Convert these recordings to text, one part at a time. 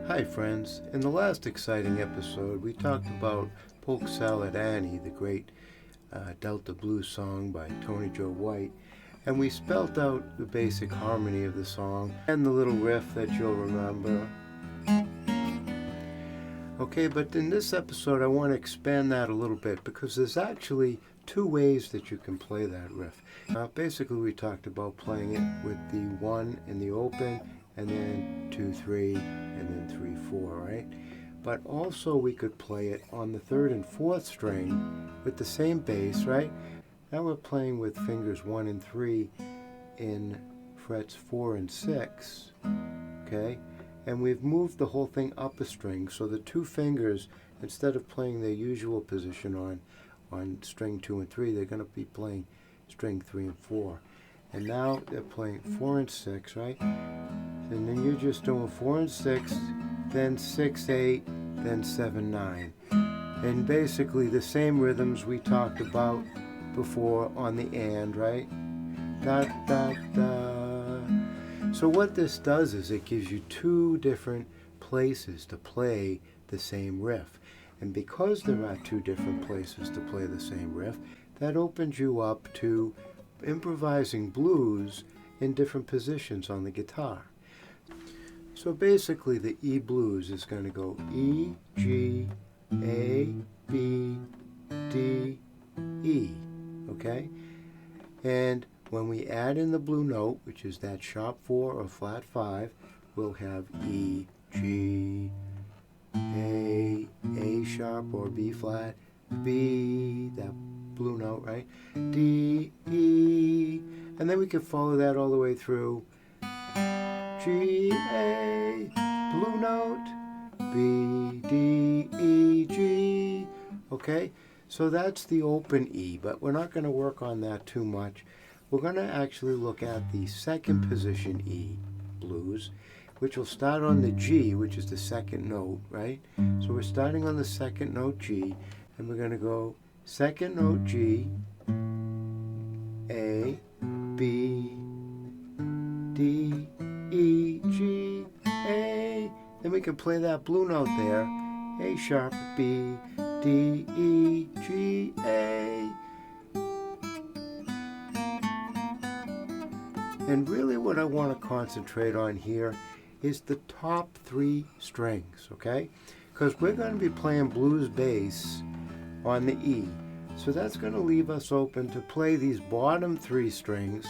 Hi friends, in the last exciting episode we talked about Polk the great Delta blues song by Tony Joe White, and we spelt out the basic harmony of the song and the little riff that you'll remember. Okay, but in this episode I want to expand that a little bit because there's actually two ways that you can play that riff. Basically we talked about playing it with the 1 in the open and then 2, 3, and then 3, 4, right? But also we could play it on the 3rd and 4th string with the same bass, right? Now we're playing with fingers 1 and 3 in frets 4 and 6, okay? And we've moved the whole thing up a string, so the two fingers, instead of playing their usual position on string 2 and 3, they're going to be playing string 3 and 4. And now they're playing 4 and 6, right? And then you're just doing 4 and 6, then 6, 8, then 7, 9. And basically the same rhythms we talked about before on the and, right? Da, da, da. So what this does is it gives you two different places to play the same riff. And because there are two different places to play the same riff, that opens you up to improvising blues in different positions on the guitar. So basically the E blues is going to go E, G, A, B, D, E, okay? And when we add in the blue note, which is that sharp 4 or flat 5, we'll have E, G, A sharp or B flat, B, that blue note, right? D, E, and then we can follow that all the way through. G, A, blue note, B, D, E, G, okay? So that's the open E, but we're not going to work on that too much. We're going to actually look at the second position E blues, which will start on the G, which is the second note, right? So we're starting on the second note G, and we're going to go second note G, A, B, D, E, G, A. Then we can play that blue note there, A sharp, B, D, E, G, A. And really what I want to concentrate on here is the top 3 strings, okay? Because we're going to be playing blues bass on the E. So that's going to leave us open to play these bottom 3 strings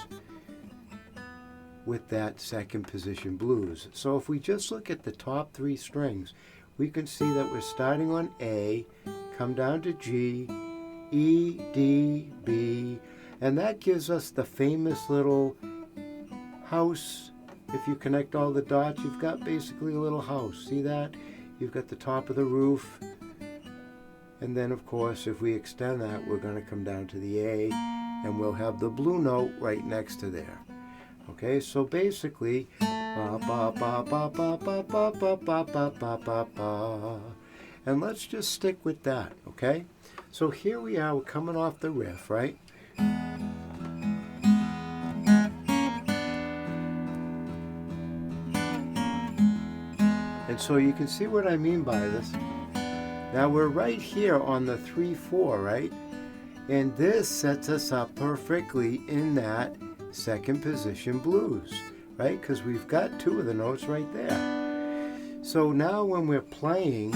with that second position blues. So if we just look at the top 3 strings, we can see that we're starting on A, come down to G, E, D, B, and that gives us the famous little house. If you connect all the dots, you've got basically a little house. See that? You've got the top of the roof. And then, of course, if we extend that, we're going to come down to the A, and we'll have the blue note right next to there. Okay, so basically, ba ba ba ba ba ba ba ba ba ba ba ba ba. And let's just stick with that, okay? So here we are, we're coming off the riff, right? And so you can see what I mean by this. Now we're right here on the 3-4, right? And this sets us up perfectly in that second position blues, right? Because we've got 2 of the notes right there. So now when we're playing,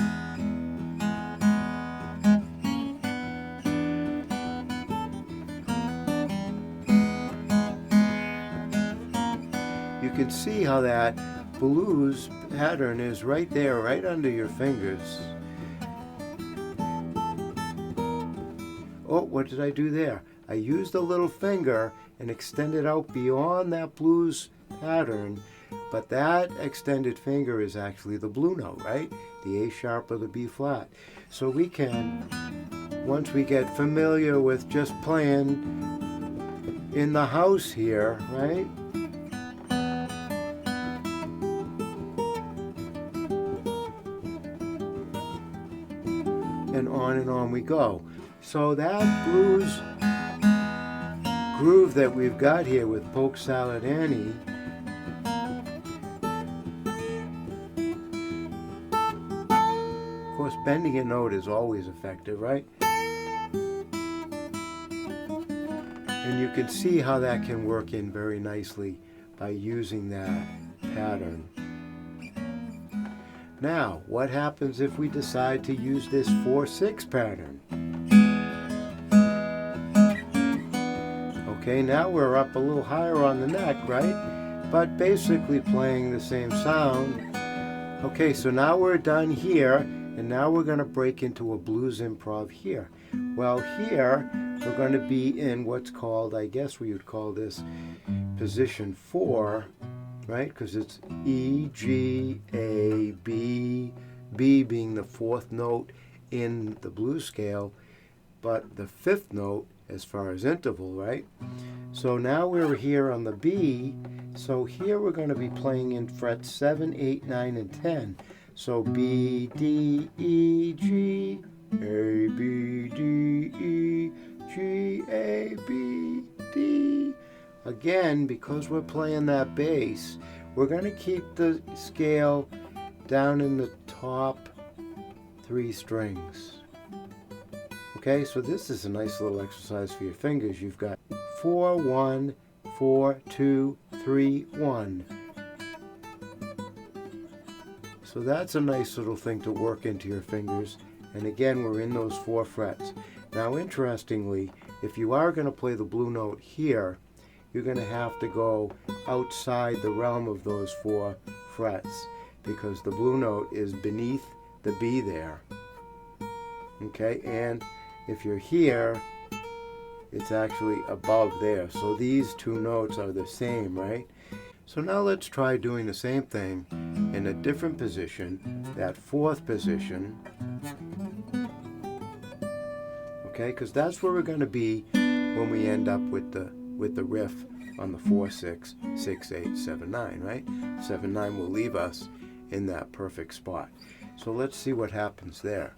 you can see how that blues pattern is right there, right under your fingers. Oh, what did I do there? I used a little finger and extended out beyond that blues pattern, but that extended finger is actually the blue note, right? The A sharp or the B flat. So we can, once we get familiar with just playing in the house here, right? And on we go. So that blues groove that we've got here with Polk Salad Annie bending a note is always effective, right? And you can see how that can work in very nicely by using that pattern. Now, what happens if we decide to use this 4/6 pattern? Okay, now we're up a little higher on the neck, right? But basically playing the same sound. Okay, so now we're done here, and now we're going to break into a blues improv here. Well, here we're going to be in what's called, I guess we would call this position 4, right? Because it's E, G, A, B, B being the 4th note in the blues scale, but the 5th note as far as interval, right? So now we're here on the B, so here we're going to be playing in frets 7, 8, 9, and 10. So B, D, E, G, A, B, D, E, G, A, B, D. Again, because we're playing that bass, we're going to keep the scale down in the top 3 strings. Okay, so this is a nice little exercise for your fingers. You've got 4, 1, 4, 2, 3, 1. So that's a nice little thing to work into your fingers. And again, we're in those 4 frets. Now, interestingly, if you are going to play the blue note here, you're going to have to go outside the realm of those 4 frets because the blue note is beneath the B there. Okay, and if you're here, it's actually above there. So these 2 notes are the same, right? So now let's try doing the same thing in a different position, that 4th position. Okay, because that's where we're going to be when we end up with the riff on the 4, 6, 6, 8, 7, 9, right? 7, 9 will leave us in that perfect spot. So let's see what happens there.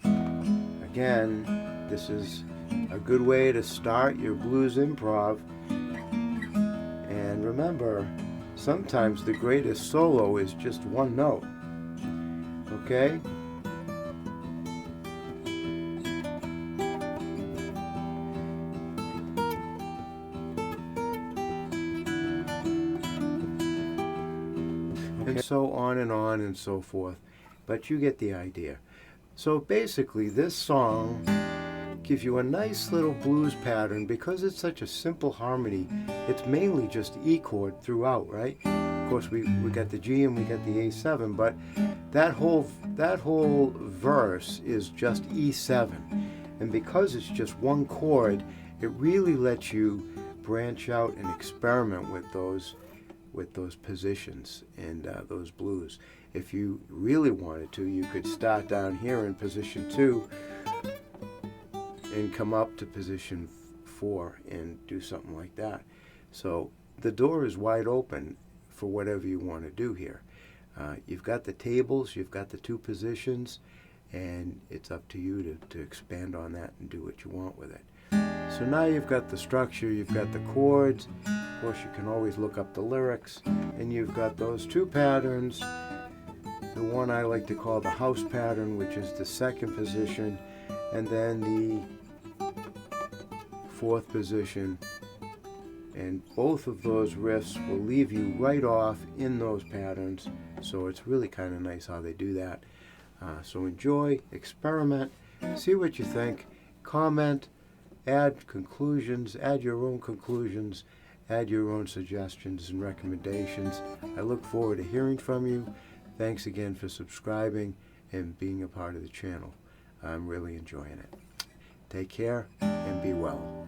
Again, this is a good way to start your blues improv. And remember, sometimes the greatest solo is just 1 note. Okay? And so on and so forth. But you get the idea. So basically, this song gives you a nice little blues pattern because it's such a simple harmony. It's mainly just E chord throughout, right? Of course, we got the G and we got the A7, but that whole verse is just E7. And because it's just 1 chord, it really lets you branch out and experiment with those positions and those blues. If you really wanted to, you could start down here in position 2 and come up to position 4 and do something like that. So the door is wide open for whatever you want to do here. You've got the tables, you've got the 2 positions, and it's up to you to expand on that and do what you want with it. So now you've got the structure, you've got the chords. Of course, you can always look up the lyrics, and you've got those 2 patterns. The one I like to call the house pattern, which is the 2nd position, and then the 4th position. And both of those riffs will leave you right off in those patterns, so it's really kind of nice how they do that. So enjoy, experiment, see what you think, comment, add conclusions, add your own conclusions, add your own suggestions and recommendations. I look forward to hearing from you. Thanks again for subscribing and being a part of the channel. I'm really enjoying it. Take care and be well.